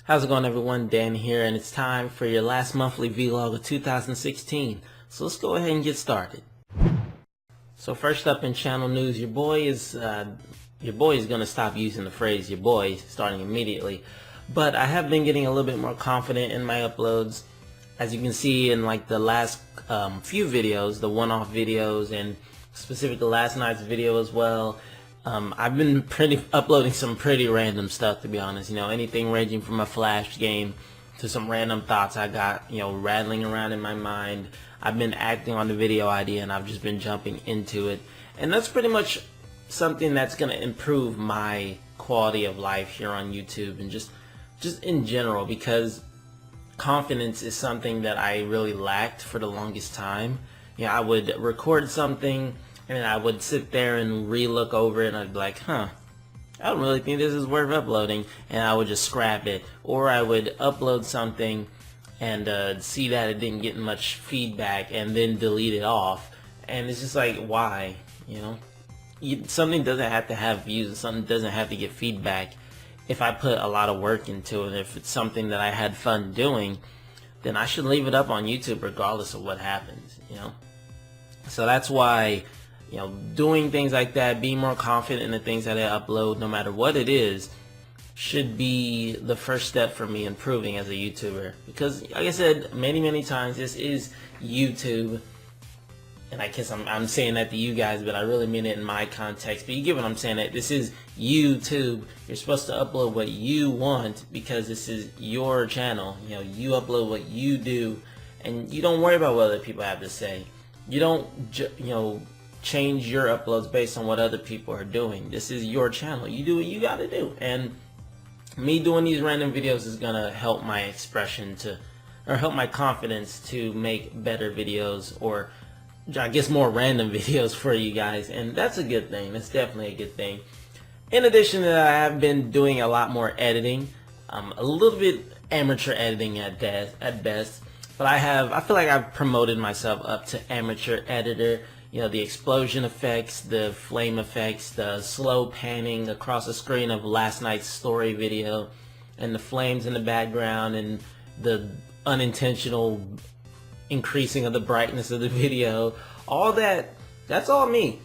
How's it going, everyone? Dan here, and it's time for your last monthly vlog of 2016. So let's go ahead and get started. So first up in channel news, your boy is gonna stop using the phrase "your boy" starting immediately. But I have been getting a little bit more confident in my uploads, as you can see in like the last few videos, the one-off videos, and specifically last night's video as well. I've been uploading some pretty random stuff, to be honest. You know, anything ranging from a Flash game to some random thoughts I got, you know, rattling around in my mind. I've been acting on the video idea, and I've just been jumping into it. And that's pretty much something that's going to improve my quality of life here on YouTube, and just in general, because confidence is something that I really lacked for the longest time. You know, I would record something and I would sit there and re-look over it, and I'd be like, I don't really think this is worth uploading, and I would just scrap it. Or I would upload something and see that it didn't get much feedback and then delete it off. And it's just like, why? You know, something doesn't have to have views, something doesn't have to get feedback. If I put a lot of work into it, if it's something that I had fun doing, then I should leave it up on YouTube regardless of what happens, you know? So that's why, you know, doing things like that, being more confident in the things that I upload, no matter what it is, should be the first step for me improving as a YouTuber. Because, like I said many times, this is YouTube, and I guess I'm saying that to you guys, but I really mean it in my context. But you get what I'm saying, that this is YouTube. You're supposed to upload what you want because this is your channel. You know, you upload what you do, and you don't worry about what other people have to say. You don't, you know, change your uploads based on what other people are doing. This is your channel. You do what you gotta do. And me doing these random videos is gonna help my expression or help my confidence to make better videos, or I guess more random videos for you guys. And that's a good thing. That's definitely a good thing. In addition to that, I have been doing a lot more editing. A little bit amateur editing at best. But I feel like I've promoted myself up to amateur editor. You know, the explosion effects, the flame effects, the slow panning across the screen of last night's story video, and the flames in the background, and the unintentional increasing of the brightness of the video. All that's all me.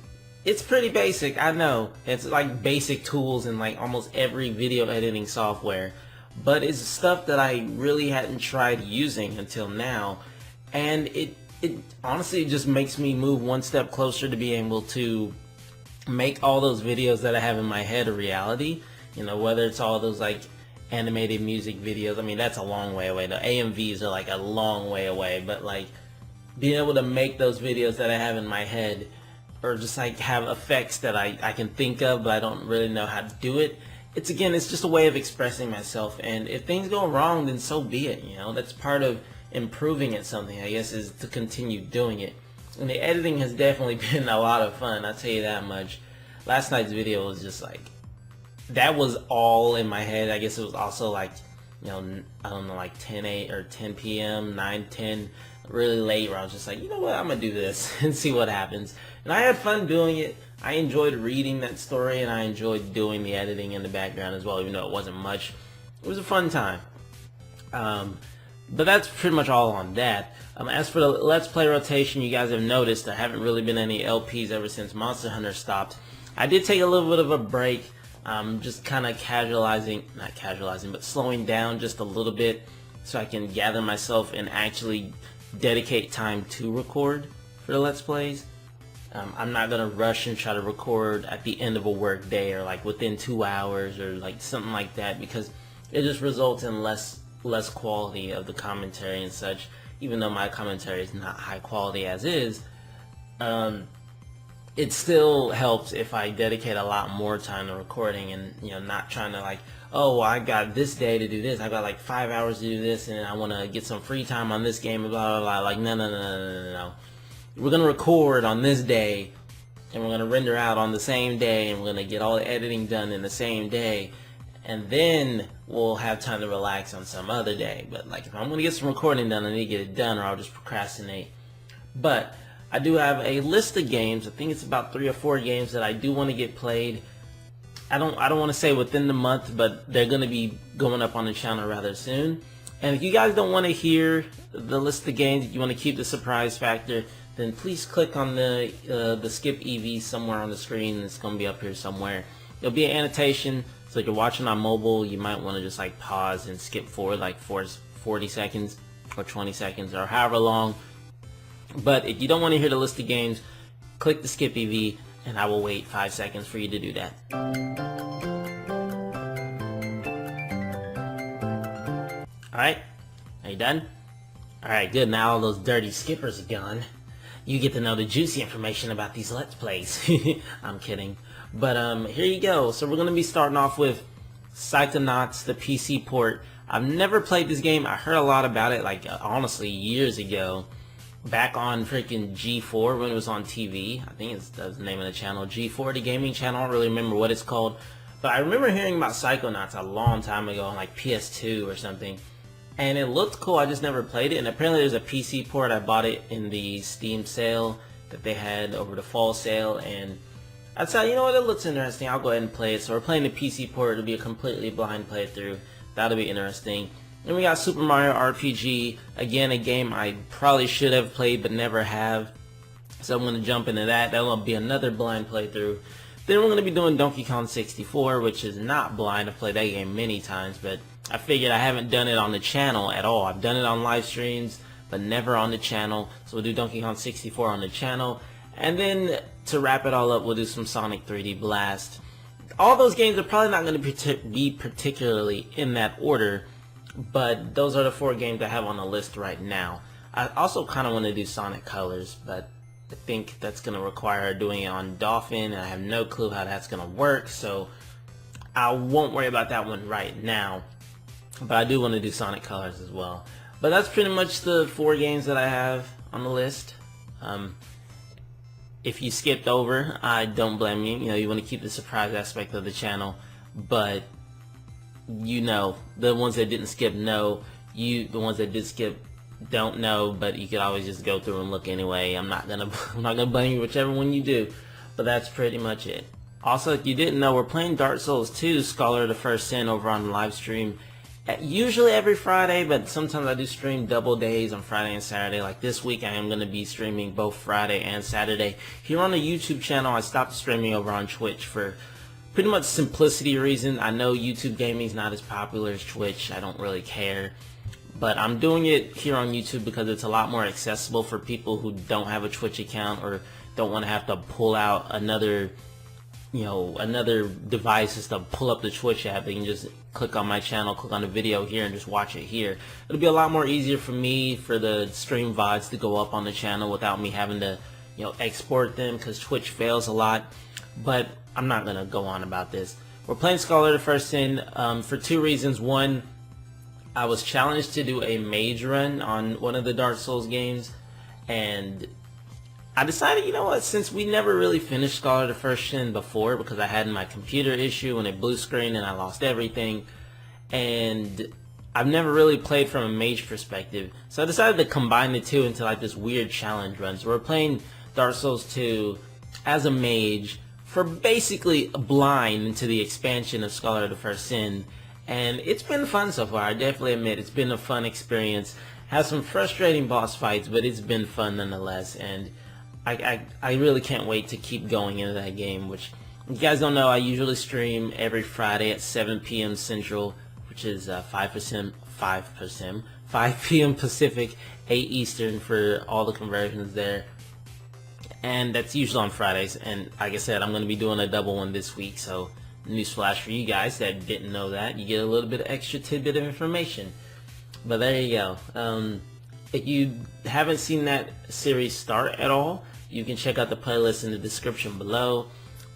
It's pretty basic, I know. It's like basic tools in like almost every video editing software. But it's stuff that I really hadn't tried using until now. And it honestly just makes me move one step closer to being able to make all those videos that I have in my head a reality. You know, whether it's all those like animated music videos. I mean, that's a long way away. The AMVs are like a long way away. But like being able to make those videos that I have in my head, or just like have effects that I can think of, but I don't really know how to do it. It's just a way of expressing myself. And if things go wrong, then so be it. You know, that's part of improving at something, I guess, is to continue doing it. And the editing has definitely been a lot of fun, I'll tell you that much. Last night's video was just like, that was all in my head. I guess it was also like, you know, I don't know, like 10 p.m, 9, 10, really late, where I was just like, you know what, I'm gonna do this and see what happens. And I had fun doing it. I enjoyed reading that story, and I enjoyed doing the editing in the background as well, even though it wasn't much. It was a fun time. But that's pretty much all on that. As for the Let's Play rotation, you guys have noticed there haven't really been any LPs ever since Monster Hunter stopped. I did take a little bit of a break, just kind of not casualizing, but slowing down just a little bit so I can gather myself and actually dedicate time to record for the Let's Plays. I'm not going to rush and try to record at the end of a work day, or like within 2 hours, or like something like that, because it just results in less quality of the commentary and such. Even though my commentary is not high quality as is, it still helps if I dedicate a lot more time to recording, and, you know, not trying to like, oh, well, I got this day to do this, I got like 5 hours to do this, and I want to get some free time on this game, and blah blah blah. Like, no. We're gonna record on this day, and we're gonna render out on the same day, and we're gonna get all the editing done in the same day, and then we'll have time to relax on some other day. But like, if I'm gonna get some recording done, I need to get it done, or I'll just procrastinate. But I do have a list of games. I think it's about 3 or 4 games that I do want to get played. I don't want to say within the month, but they're going to be going up on the channel rather soon. And if you guys don't want to hear the list of games, you want to keep the surprise factor, then please click on the skip EV somewhere on the screen. It's going to be up here somewhere. There'll be an annotation, so if you're watching on mobile, you might want to just like pause and skip forward like 40 seconds or 20 seconds or however long. But if you don't want to hear the list of games, click the skip EV and I will wait 5 seconds for you to do that. Alright, are you done? Alright, good. Now all those dirty skippers are gone. You get to know the juicy information about these Let's Plays. I'm kidding. But here you go. So we're going to be starting off with Psychonauts, the PC port. I've never played this game. I heard a lot about it, like honestly, years ago. Back on freaking G4 when it was on TV. I think that's the name of the channel. G4, the gaming channel. I don't really remember what it's called. But I remember hearing about Psychonauts a long time ago on like PS2 or something. And it looked cool, I just never played it. And apparently there's a PC port. I bought it in the Steam sale that they had over the fall sale. And I decided, you know what, it looks interesting. I'll go ahead and play it. So we're playing the PC port. It'll be a completely blind playthrough. That'll be interesting. Then we got Super Mario RPG. Again, a game I probably should have played but never have. So I'm going to jump into that. That'll be another blind playthrough. Then we're going to be doing Donkey Kong 64, which is not blind. I've played that game many times, but I figured I haven't done it on the channel at all. I've done it on live streams, but never on the channel. So we'll do Donkey Kong 64 on the channel. And then to wrap it all up, we'll do some Sonic 3D Blast. All those games are probably not going to be particularly in that order, but those are the 4 games I have on the list right now. I also kind of want to do Sonic Colors, but I think that's going to require doing it on Dolphin, and I have no clue how that's going to work, so I won't worry about that one right now. But I do want to do Sonic Colors as well. But that's pretty much the 4 games that I have on the list. If you skipped over, I don't blame you. You know, you want to keep the surprise aspect of the channel, but you know, the ones that didn't skip know. The ones that did skip don't know, but you could always just go through and look anyway. I'm not gonna blame you whichever one you do. But that's pretty much it. Also, if you didn't know, we're playing Dark Souls 2 Scholar of the First Sin over on live stream. Usually every Friday, but sometimes I do stream double days on Friday and Saturday. Like this week I am going to be streaming both Friday and Saturday. Here on the YouTube channel, I stopped streaming over on Twitch for pretty much simplicity reason. I know YouTube gaming is not as popular as Twitch. I don't really care. But I'm doing it here on YouTube because it's a lot more accessible for people who don't have a Twitch account or don't want to have to pull out another device just to pull up the Twitch app. They can just click on my channel, click on the video here, and just watch it here. It'll be a lot more easier for me for the stream VODs to go up on the channel without me having to, export them, because Twitch fails a lot. But I'm not gonna go on about this. We're playing Scholar of the First Sin for 2 reasons. One, I was challenged to do a mage run on one of the Dark Souls games, and I decided, you know what, since we never really finished Scholar of the First Sin before because I had my computer issue and a blue screen and I lost everything, and I've never really played from a mage perspective, so I decided to combine the two into like this weird challenge run. So we're playing Dark Souls 2 as a mage for basically blind into the expansion of Scholar of the First Sin, and it's been fun so far. I definitely admit it's been a fun experience. Has some frustrating boss fights, but it's been fun nonetheless, and I really can't wait to keep going into that game, which you guys don't know, I usually stream every Friday at 7 p.m. Central, which is 5 p.m. Pacific, 8 Eastern for all the conversions there. And that's usually on Fridays, and like I said, I'm going to be doing a double one this week, so newsflash for you guys that didn't know that. You get a little bit of extra tidbit of information. But there you go. If you haven't seen that series start at all, you can check out the playlist in the description below.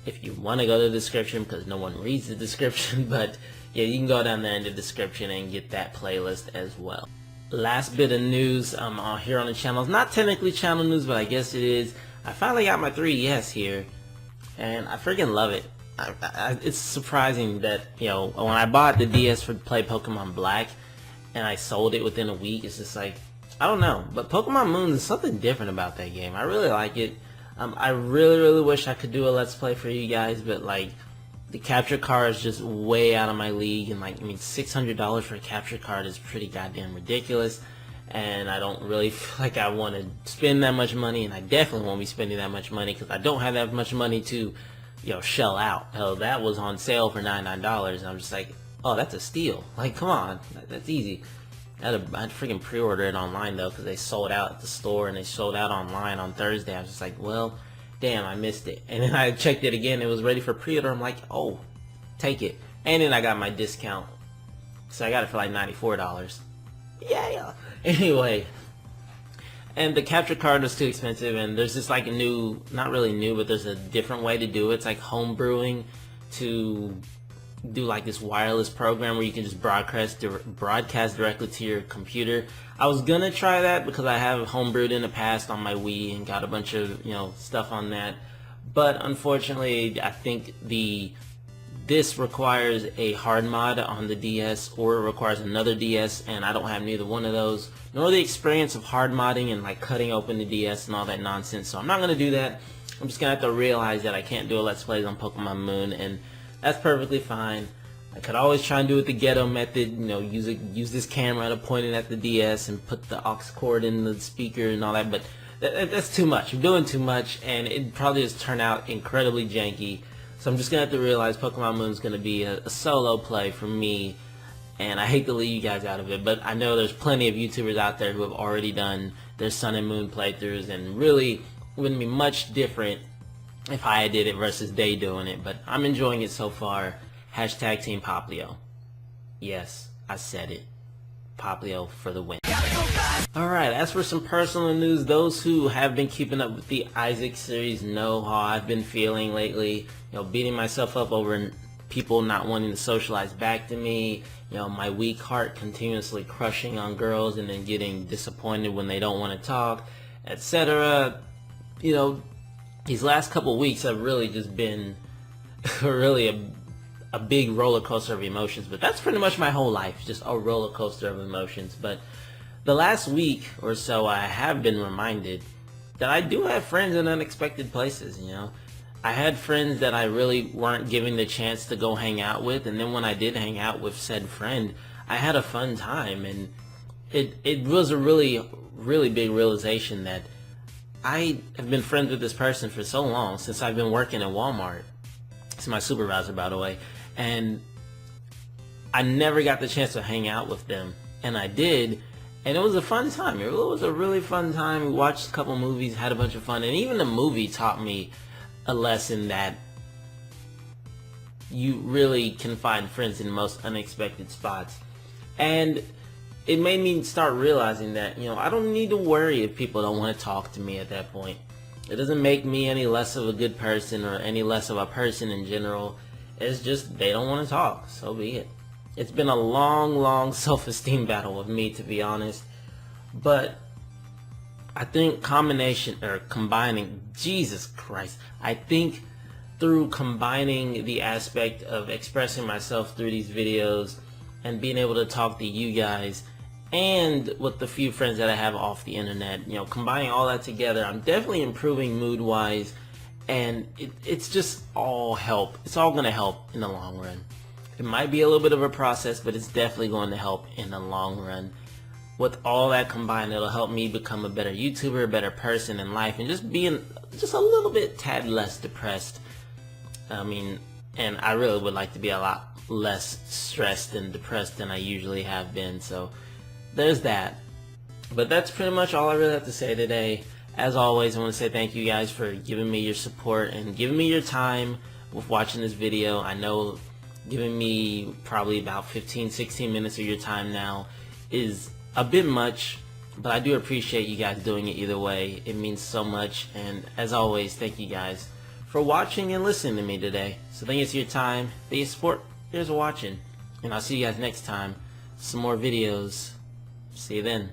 If you want to go to the description, because no one reads the description, but yeah, you can go down there in the description and get that playlist as well. Last bit of news here on the channel. It's not technically channel news, but I guess it is. I finally got my 3DS here, and I freaking love it. It's surprising that, when I bought the DS to play Pokemon Black, and I sold it within a week, it's just like, I don't know, but Pokemon Moon is something different about that game. I really like it. I really wish I could do a Let's Play for you guys, but like, the capture card is just way out of my league, and like, I mean, $600 for a capture card is pretty goddamn ridiculous, and I don't really feel like I want to spend that much money, and I definitely won't be spending that much money because I don't have that much money to, shell out. Hell, that was on sale for $99, and I'm just like, oh, that's a steal. Like, come on, that's easy. I'd freaking pre-order it online though, because they sold out at the store and they sold out online on Thursday. I was just like, well, damn, I missed it. And then I checked it again, it was ready for pre-order. I'm like, oh, take it. And then I got my discount, so I got it for like $94. Yeah. Anyway, and the capture card was too expensive, and there's just like a new, not really new, but there's a different way to do it. It's like home brewing, to do like this wireless program where you can just broadcast directly to your computer. I was gonna try that because I have homebrewed in the past on my Wii and got a bunch of stuff on that, but unfortunately I think this requires a hard mod on the DS, or it requires another DS, and I don't have neither one of those, nor the experience of hard modding and like cutting open the DS and all that nonsense. So I'm not gonna do that. I'm just gonna have to realize that I can't do a Let's Plays on Pokemon Moon, and that's perfectly fine. I could always try and do it the ghetto method, use this camera to point it at the DS and put the aux cord in the speaker and all that, but that's too much. I'm doing too much, and it probably just turn out incredibly janky. So I'm just going to have to realize Pokemon Moon is going to be a solo play for me, and I hate to leave you guys out of it, but I know there's plenty of YouTubers out there who have already done their Sun and Moon playthroughs, and really it wouldn't be much different if I did it versus they doing it, but I'm enjoying it so far. Hashtag Team Poplio. Yes, I said it. Poplio for the win. Alright, as for some personal news, those who have been keeping up with the Isaac series know how I've been feeling lately. Beating myself up over people not wanting to socialize back to me. My weak heart continuously crushing on girls and then getting disappointed when they don't want to talk, etc. These last couple weeks have really just been really a big roller coaster of emotions, but that's pretty much my whole life, just a roller coaster of emotions. But the last week or so, I have been reminded that I do have friends in unexpected places. I had friends that I really weren't given the chance to go hang out with, and then when I did hang out with said friend, I had a fun time, and it was a really, really big realization that I have been friends with this person for so long, since I've been working at Walmart. It's my supervisor, by the way, and I never got the chance to hang out with them, and I did, and it was a fun time. It was a really fun time. We watched a couple movies, had a bunch of fun, and even the movie taught me a lesson that you really can find friends in the most unexpected spots. And it made me start realizing that, I don't need to worry if people don't want to talk to me at that point. It doesn't make me any less of a good person or any less of a person in general. It's just they don't want to talk, so be it. It's been a long self-esteem battle with me, to be honest. But I think combining, Jesus Christ, I think through combining the aspect of expressing myself through these videos and being able to talk to you guys, and with the few friends that I have off the internet, combining all that together, I'm definitely improving mood-wise, and it's just all help. It's all going to help in the long run. It might be a little bit of a process, but it's definitely going to help in the long run. With all that combined, it'll help me become a better YouTuber, a better person in life, and just being just a little bit tad less depressed. And I really would like to be a lot less stressed and depressed than I usually have been, so there's that. But that's pretty much all I really have to say today. As always, I want to say thank you guys for giving me your support and giving me your time with watching this video. I know giving me probably about 15-16 minutes of your time now is a bit much, but I do appreciate you guys doing it either way. It means so much, and as always, thank you guys for watching and listening to me today. So thank you for your time, thank you for support, here's for watching, and I'll see you guys next time. Some more videos. See you then.